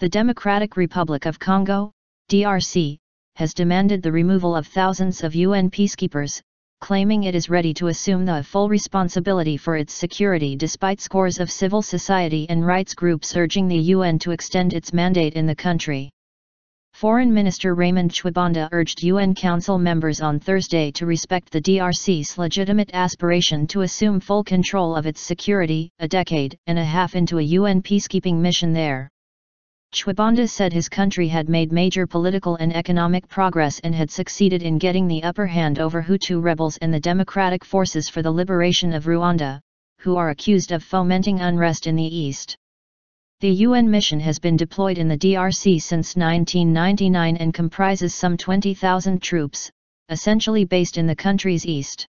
The Democratic Republic of Congo, DRC, has demanded the removal of thousands of UN peacekeepers, claiming it is ready to assume the full responsibility for its security despite scores of civil society and rights groups urging the UN to extend its mandate in the country. Foreign Minister Raymond Tshibanda urged UN Council members on Thursday to respect the DRC's legitimate aspiration to assume full control of its security, a decade and a half into a UN peacekeeping mission there. Tshibanda said his country had made major political and economic progress and had succeeded in getting the upper hand over Hutu rebels and the Democratic Forces for the Liberation of Rwanda, who are accused of fomenting unrest in the east. The UN mission has been deployed in the DRC since 1999 and comprises some 20,000 troops, essentially based in the country's east.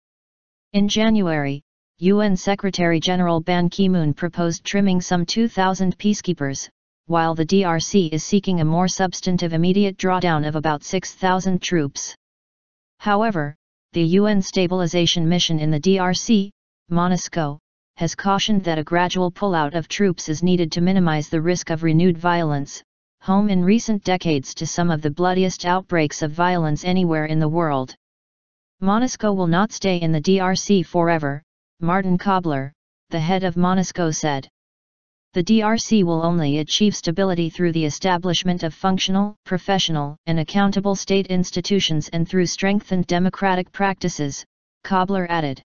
In January, UN Secretary-General Ban Ki-moon proposed trimming some 2,000 peacekeepers, while the DRC is seeking a more substantive immediate drawdown of about 6,000 troops. However, the UN Stabilization Mission in the DRC, MONUSCO, has cautioned that a gradual pullout of troops is needed to minimize the risk of renewed violence, home in recent decades to some of the bloodiest outbreaks of violence anywhere in the world. MONUSCO will not stay in the DRC forever, Martin Kobler, the head of MONUSCO said. The DRC will only achieve stability through the establishment of functional, professional, and accountable state institutions and through strengthened democratic practices, Kobler added.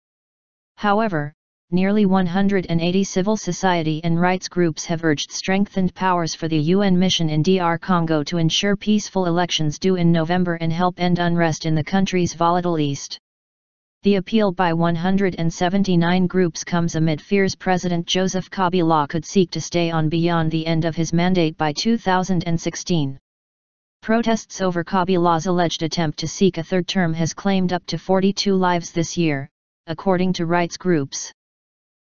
However, nearly 180 civil society and rights groups have urged strengthened powers for the UN mission in DR Congo to ensure peaceful elections due in November and help end unrest in the country's volatile east. The appeal by 179 groups comes amid fears President Joseph Kabila could seek to stay on beyond the end of his mandate by 2016. Protests over Kabila's alleged attempt to seek a third term has claimed up to 42 lives this year, according to rights groups.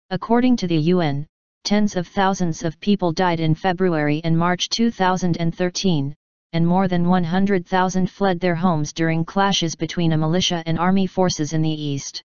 According to the UN, tens of thousands of people died in February and March 2013, and more than 100,000 fled their homes during clashes between a militia and army forces in the east.